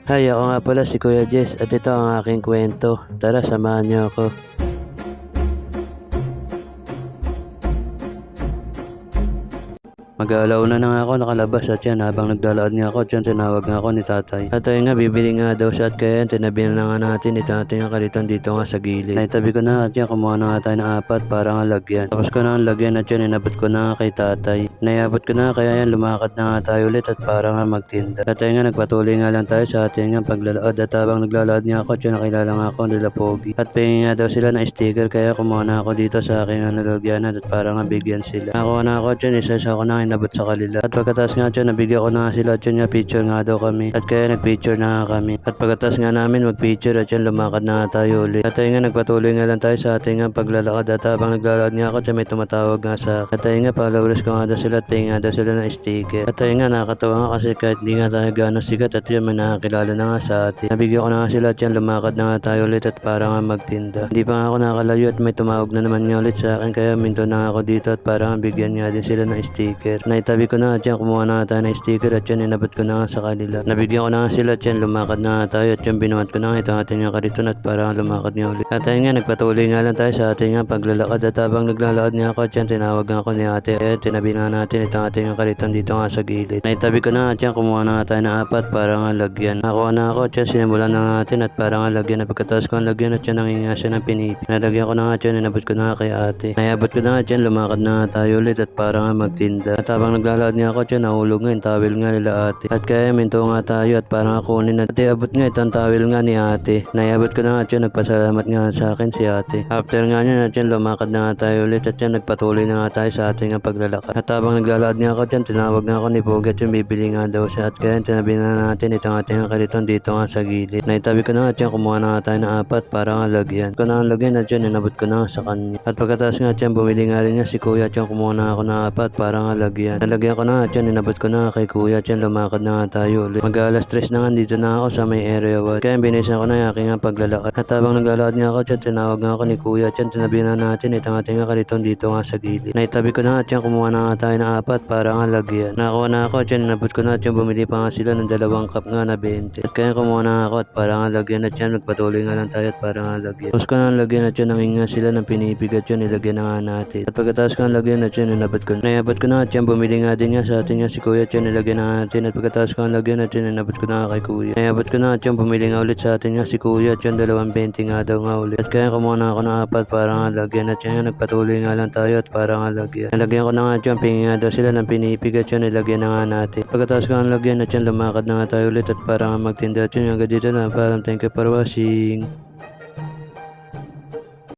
Hi, ako nga pala si Kuya Jess at ito ang aking kwento. Tara, samahan niyo ako. Mag-aalauna na nga ako nakalabas at yan habang naglalakad nga ako dyan tinawag nga ako ni tatay. Tatay nga bibili nga daw siya at kaya yan tinabihan na nga natin itating nga kaliton dito nga sa gilid. Naitabi ko na at yan kumuha na nga tayo ng apat para nga lagyan. Tapos ko na ang lagyan at yan inabot ko na nga kay tatay. Naiabot ko na kaya yan lumakad na nga tayo ulit at para nga magtinda. Tatay nga nagpatuloy nga lang tayo sa ating nga paglalakad at habang naglalakad nga ako at yan nakilala nga ako nila Pogi. At pingin nga daw sila ng sticker kaya kumuha na ako dito sa aking nga nalagyanan at para nga bigyan sila. Nakuha na ako at yan isa-isa ko na inabot sa kanila. At pagkatapos nga dyan, nabigyan ko na sila at yun nga picture nga daw kami. At kaya nag-picture na nga kami. At pagkatapos nga namin mag-picture at yan lumakad na nga tayo ulit. At tayo nga nagpatuloy nga lang tayo sa ating nga paglalakad. At habang naglalakad nga ako, dyan may tumatawag nga sa akin. At tayo nga followers ko nga daw sila at pingin nga daw sila ng sticker. At tayo nga nakakatawa nga kasi kahit di nga tayo gano'ng sikat at yun may nakakilala na nga sa atin. Nabigyan ko na nga sila at yan lumakad na nga tayo ulit at para nga magtinda. Hindi pa nga ako nakalayo at may tumawag na naman nga ulit sa akin kaya minto na ako dito at para nga bigyan nga din sila ng sticker. Naitabi ko na at yan kumuha na nga tayo ng sticker at yan inabot ko na nga sa kanila. Nabigyan ko na nga sila at yan lumakad na nga tayo at yan binuhat ko na nga itong ating nga kariton at para nga lumakad nga ulit. At ayun nga nagpatuloy nga lang tayo sa ating nga paglalakad at habang naglalakad nga ako at yan tinawag nga ako ni ate at tinabi na natin itong ating nga kariton dito nga sa gilid. Naitabi ko na at yan kumuha na nga tayo ng apat para nga lagyan. Nakuha na ako at yan sinimulan na natin at para nga lagyan at pagkatapos ko ang lagyan at yan nanginga siya ng pinipi. Nalagyan ko na nga at yan inabot ko na nga kay ate. Naiabot ko na nga at yan lumakad na nga tayo ulit at para nga magtinda. At habang naglalakad nga ako at yan nahulog nga yung towel nga nila ate. At kaya minto nga tayo at parang kunin at iabot nga itong towel nga ni ate. Naiabot ko na nga at yan nagpasalamat nga sa akin si ate. After nga niya at yan lumakad na nga tayo ulit at yan nagpatuloy na nga tayo sa ating nga paglalakad. At habang naglalakad nga ako at yan tinawag nga ako ni Pogi at yung bibili nga daw siya. At kaya tinabi na natin itong ating nga kariton dito nga sa gilid. Naitabi ko na nga at yan kumuha na nga tayo ng apat para nga lagyan. Ko na ang lagyan at yan inabot ko na nga sa kanya. At pagkatapos nga at yan bumili nga rin nga si kuya at yan kumuha na ako ng apat para nga lagyan. Nalagyan ko na at yan inabot ko na kay kuya at yan lumakad na nga tayo ulit. Mag-alas 3 na nga dito na ako sa may area 1. Kaya binisan ko na yung aking nga paglalakad. At habang naglalakad nga ako at yan tinawag nga ako ni kuya at yan tinabi na natin itong ating nga kariton dito nga sa gilid. Naitabi ko na at yan kumuha na nga tayo ng apat para nga lagyan. Nakakuha na ako at yan inabot ko na at yan bumili pa nga sila ng 2 cup nga na 20. At kaya kumuha na ako at para nga lagyan at yan nagpatuloy nga lang tayo at para nga lagyan. Tapos ko na lagyan at yan nanginga sila ng pinipig at yan ilagyan na nga natin. At pagkatapos ko lagyan at yan inabot ko na. Naiabot ko na at yan bumili nga din nga sa atin nga si kuya at yan ilagyan na natin. At pagkatapos ko lagyan at yan inabot ko na kay kuya. Naiabot ko na at yan bumili nga ulit sa atin nga si kuya at yan 2.20 nga daw nga ulit. At kaya kumuha na ako ng apat para nga lagyan at yan nagpatuloy nga lang tayo at para nga lagyan. Nalagyan ko na nga at yan pingin nga daw sila ng pinipig at yan ilagyan na nga natin. Pagkatapos ko lagyan at yan lumakad na nga tayo ulit at para nga magtinda at yan hanggang dito na. Thank you for watching.